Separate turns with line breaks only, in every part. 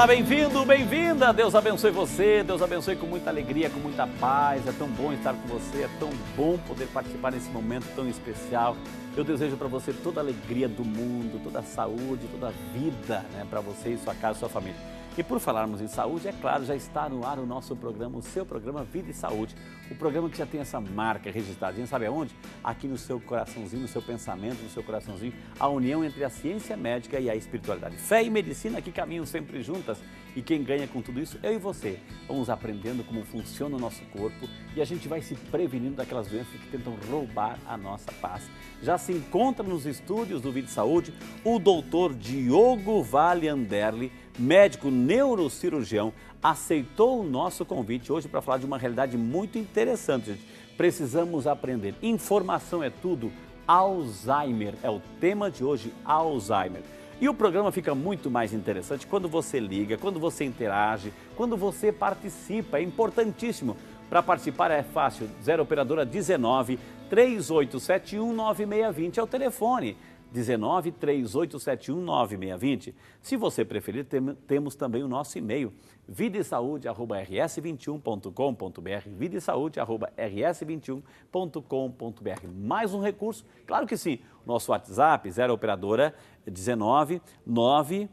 Olá, bem-vindo, bem-vinda. Deus abençoe você, Deus abençoe com muita alegria, com muita paz. É tão bom estar com você, é tão bom poder participar nesse momento tão especial. Eu desejo para você toda a alegria do mundo, toda a saúde, toda a vida, né, para você e sua casa, sua família. E por falarmos em saúde, é claro, já está no ar o nosso programa, o seu programa Vida e Saúde. O programa que já tem essa marca registrada. A gente sabe aonde? Aqui no seu coraçãozinho, no seu pensamento, no seu coraçãozinho, a união entre a ciência médica e a espiritualidade. Fé e medicina que caminham sempre juntas. E quem ganha com tudo isso? Eu e você. Vamos aprendendo como funciona o nosso corpo e a gente vai se prevenindo daquelas doenças que tentam roubar a nossa paz. Já se encontra nos estúdios do Vida e Saúde o doutor Diogo Vale Anderli, médico neurocirurgião, aceitou o nosso convite hoje para falar de uma realidade muito interessante, gente. Precisamos aprender. Informação é tudo. Alzheimer é o tema de hoje, Alzheimer. E o programa fica muito mais interessante quando você liga, quando você interage, quando você participa. É importantíssimo. Para participar é fácil. 0 operadora 19 3871 9620 é o telefone. 19 3871 9620. Se você preferir, temos também o nosso e-mail, videsaude@rs21.com.br, videsaude@rs21.com.br. Mais um recurso? Claro que sim. Nosso WhatsApp, 0 operadora 19 9.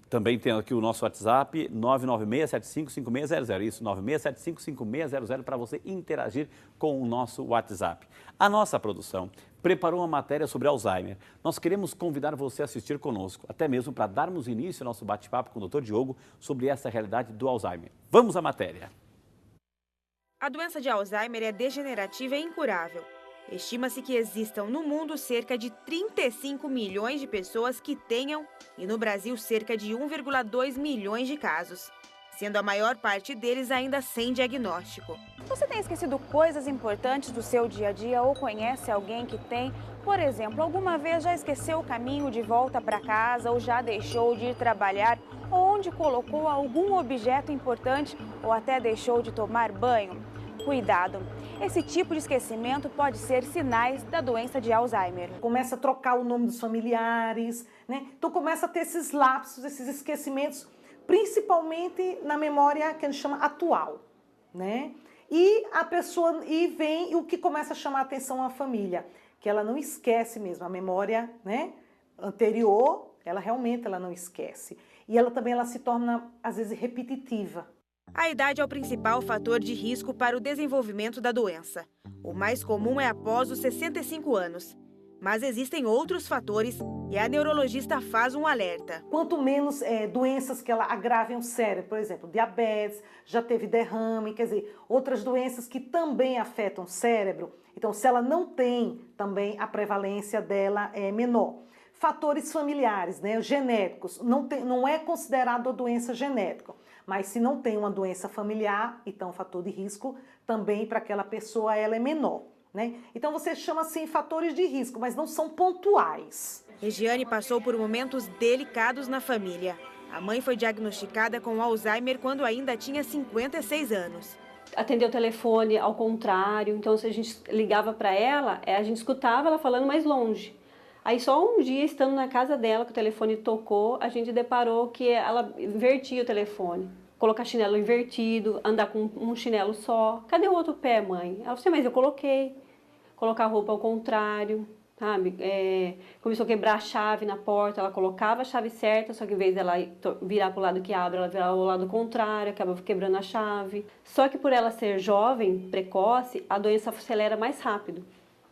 Também tem aqui o nosso WhatsApp, 996755600, isso, 996755600, para você interagir com o nosso WhatsApp. A nossa produção preparou uma matéria sobre Alzheimer. Nós queremos convidar você a assistir conosco, até mesmo para darmos início ao nosso bate-papo com o Dr. Diogo sobre essa realidade do Alzheimer. Vamos à matéria.
A doença de Alzheimer é degenerativa e incurável. Estima-se que existam no mundo cerca de 35 milhões de pessoas que tenham e no Brasil cerca de 1,2 milhões de casos, sendo a maior parte deles ainda sem diagnóstico.
Você tem esquecido coisas importantes do seu dia a dia ou conhece alguém que tem? Por exemplo, alguma vez já esqueceu o caminho de volta para casa ou já deixou de ir trabalhar ou onde colocou algum objeto importante ou até deixou de tomar banho? Cuidado! Esse tipo de esquecimento pode ser sinais da doença de Alzheimer.
Começa a trocar o nome dos familiares, né? Então começa a ter esses lapsos, esses esquecimentos, principalmente na memória que a gente chama atual, né? E a pessoa, vem o que começa a chamar a atenção à família, que ela não esquece mesmo, a memória, né, anterior, ela não esquece. E ela também se torna, às vezes, repetitiva.
A idade é o principal fator de risco para o desenvolvimento da doença. O mais comum é após os 65 anos. Mas existem outros fatores e a neurologista faz um alerta.
Quanto menos doenças que ela agravem o cérebro, por exemplo, diabetes, já teve derrame, quer dizer, outras doenças que também afetam o cérebro. Então, se ela não tem, também a prevalência dela é menor. Fatores familiares, né, genéticos, não é considerado a doença genética. Mas se não tem uma doença familiar, então o fator de risco também para aquela pessoa ela é menor, né? Então você chama assim fatores de risco, mas não são pontuais.
Regiane passou por momentos delicados na família. A mãe foi diagnosticada com Alzheimer quando ainda tinha 56 anos.
Atendeu o telefone ao contrário, então se a gente ligava para ela, a gente escutava ela falando mais longe. Aí só um dia, estando na casa dela, que o telefone tocou, a gente deparou que ela invertia o telefone. Colocar chinelo invertido, andar com um chinelo só. Cadê o outro pé, mãe? Ela falou, mas eu coloquei. Colocar a roupa ao contrário, sabe? Começou a quebrar a chave na porta, ela colocava a chave certa, só que em vez dela virar para o lado que abre, ela virava o lado contrário, acabava quebrando a chave. Só que por ela ser jovem, precoce, a doença acelera mais rápido.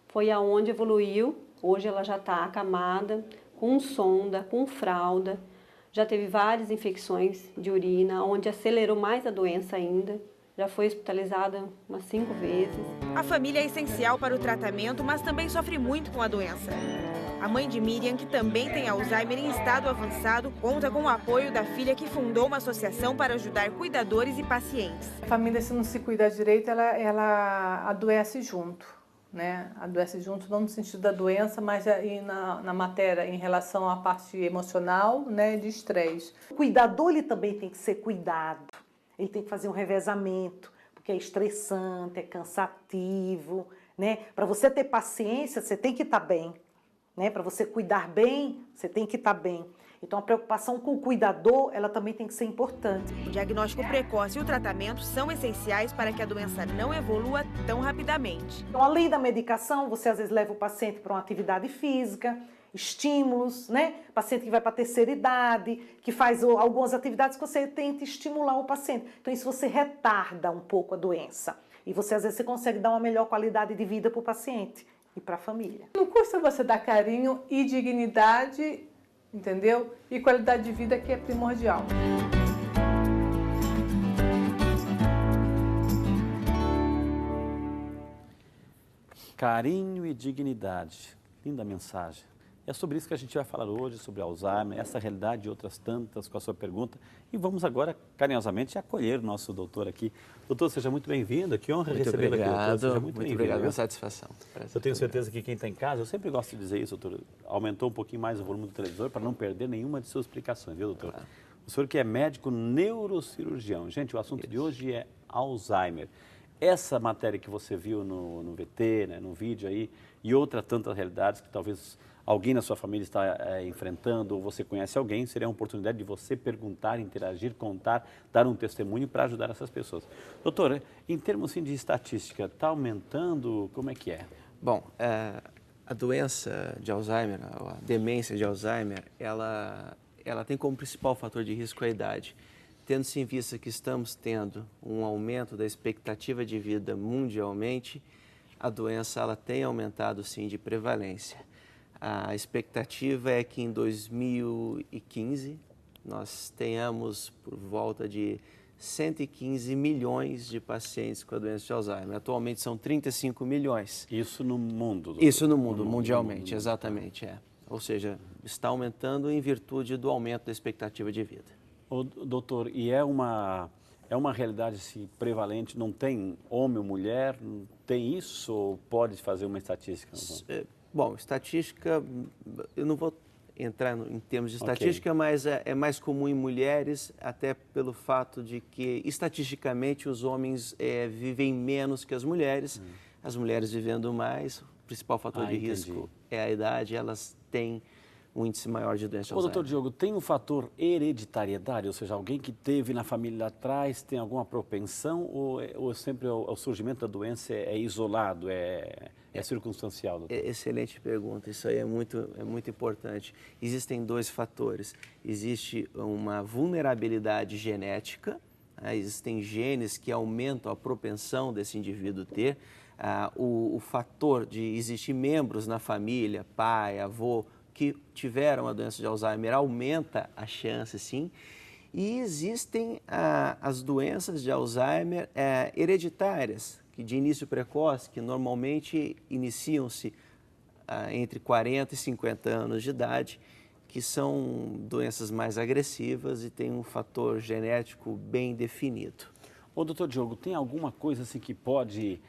Foi aonde evoluiu. Hoje ela já está acamada, com sonda, com fralda, já teve várias infecções de urina, onde acelerou mais a doença ainda, já foi hospitalizada umas 5 vezes.
A família é essencial para o tratamento, mas também sofre muito com a doença. A mãe de Miriam, que também tem Alzheimer em estado avançado, conta com o apoio da filha que fundou uma associação para ajudar cuidadores e pacientes.
A família, se não se cuidar direito, ela adoece junto. Né? Adoece junto, não no sentido da doença, mas na matéria em relação à parte emocional, né, de estresse.
O cuidador ele também tem que ser cuidado, ele tem que fazer um revezamento, porque é estressante, é cansativo, né? Para você ter paciência, você tem que estar bem, né? Para você cuidar bem, você tem que estar bem. Então, a preocupação com o cuidador, ela também tem que ser importante.
O diagnóstico precoce e o tratamento são essenciais para que a doença não evolua tão rapidamente.
Então, além da medicação, você às vezes leva o paciente para uma atividade física, estímulos, né? Paciente que vai para a terceira idade, que faz algumas atividades que você tenta estimular o paciente. Então, isso você retarda um pouco a doença. E você, às vezes, você consegue dar uma melhor qualidade de vida para o paciente e para a família.
Não custa você dar carinho e dignidade, entendeu? E qualidade de vida, que é primordial.
Carinho e dignidade. Linda mensagem. É sobre isso que a gente vai falar hoje, sobre Alzheimer, essa realidade e outras tantas com a sua pergunta. E vamos agora, carinhosamente, acolher o nosso doutor aqui. Doutor, seja muito bem-vindo. Que honra recebê-lo aqui, doutor. Seja muito bem-vindo.
Obrigado, uma satisfação.
Eu tenho certeza que quem está em casa, eu sempre gosto de dizer isso, doutor, aumentou um pouquinho mais o volume do televisor para não perder nenhuma de suas explicaões, viu, doutor?
Claro.
O senhor que é médico neurocirurgião. Gente, o assunto de hoje é Alzheimer. Essa matéria que você viu no VT, né, no vídeo aí, e outras tantas realidades que talvez alguém na sua família está enfrentando, ou você conhece alguém, seria uma oportunidade de você perguntar, interagir, contar, dar um testemunho para ajudar essas pessoas. Doutor, em termos assim, de estatística, está aumentando? Como é que é?
Bom, a doença de Alzheimer, a demência de Alzheimer, ela tem como principal fator de risco a idade. Tendo-se em vista que estamos tendo um aumento da expectativa de vida mundialmente, a doença ela tem aumentado sim de prevalência. A expectativa é que em 2015 nós tenhamos por volta de 115 milhões de pacientes com a doença de Alzheimer. Atualmente são 35 milhões.
Isso no mundo? Doutor.
Isso no mundo, mundialmente, exatamente. Ou seja, está aumentando em virtude do aumento da expectativa de vida.
Doutor, e é uma realidade assim, prevalente? Não tem homem ou mulher? Não tem isso? Ou pode fazer uma estatística?
Bom, estatística, eu não vou entrar em termos de estatística, mas é mais comum em mulheres, até pelo fato de que, estatisticamente, os homens vivem menos que as mulheres. As mulheres vivendo mais, o principal fator de risco é a idade, elas têm um índice maior de doença de Alzheimer.
Doutor Diogo, tem um fator hereditariedade, ou seja, alguém que teve na família lá atrás tem alguma propensão ou sempre o surgimento da doença é isolado, é circunstancial? Doutor?
Excelente pergunta, isso aí é muito importante. Existem dois fatores. Existe uma vulnerabilidade genética, existem genes que aumentam a propensão desse indivíduo ter. O fator de existir membros na família, pai, avô, que tiveram a doença de Alzheimer aumenta a chance, sim. E existem as doenças de Alzheimer hereditárias, que de início precoce, que normalmente iniciam-se entre 40 e 50 anos de idade, que são doenças mais agressivas e têm um fator genético bem definido.
Doutor Diogo, tem alguma coisa assim que pode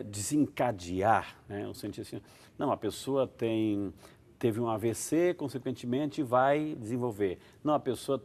desencadear, né? Eu senti assim, não, a pessoa teve um AVC, consequentemente vai desenvolver. Não, a pessoa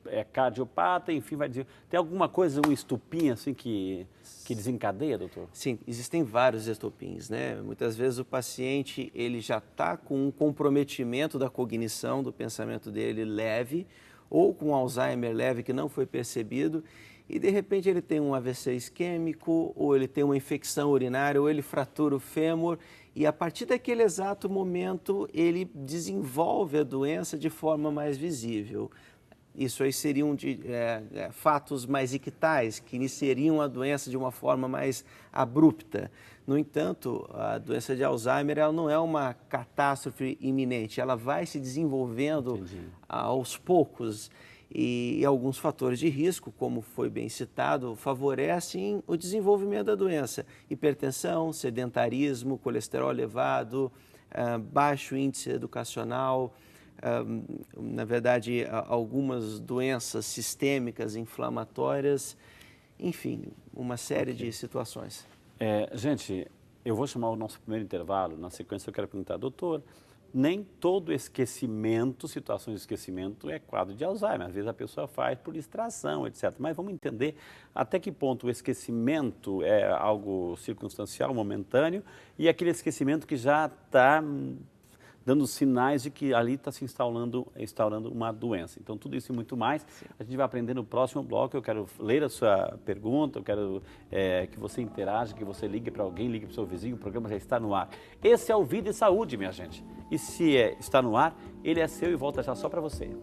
é cardiopata, enfim, vai desenvolver. Tem alguma coisa, um estupim assim que desencadeia, doutor?
Sim, existem vários estupins, né? Muitas vezes o paciente ele já está com um comprometimento da cognição, do pensamento dele leve, ou com Alzheimer leve que não foi percebido, e de repente ele tem um AVC isquêmico, ou ele tem uma infecção urinária, ou ele fratura o fêmur, e a partir daquele exato momento ele desenvolve a doença de forma mais visível. Isso aí seriam fatos mais ictais, que iniciariam a doença de uma forma mais abrupta. No entanto, a doença de Alzheimer ela não é uma catástrofe iminente, ela vai se desenvolvendo aos poucos. E alguns fatores de risco, como foi bem citado, favorecem o desenvolvimento da doença. Hipertensão, sedentarismo, colesterol elevado, baixo índice educacional, na verdade, algumas doenças sistêmicas inflamatórias, enfim, uma série de situações.
Gente, eu vou chamar o nosso primeiro intervalo. Na sequência eu quero perguntar, doutor, nem todo esquecimento, situações de esquecimento é quadro de Alzheimer. Às vezes a pessoa faz por distração, etc. Mas vamos entender até que ponto o esquecimento é algo circunstancial, momentâneo, e aquele esquecimento que já está dando sinais de que ali está se instaurando uma doença. Então, tudo isso e muito mais, a gente vai aprender no próximo bloco. Eu quero ler a sua pergunta, eu quero que você interaja, que você ligue para alguém, ligue para o seu vizinho, o programa já está no ar. Esse é o Vida e Saúde, minha gente. E se está no ar, ele é seu e volta já só para você.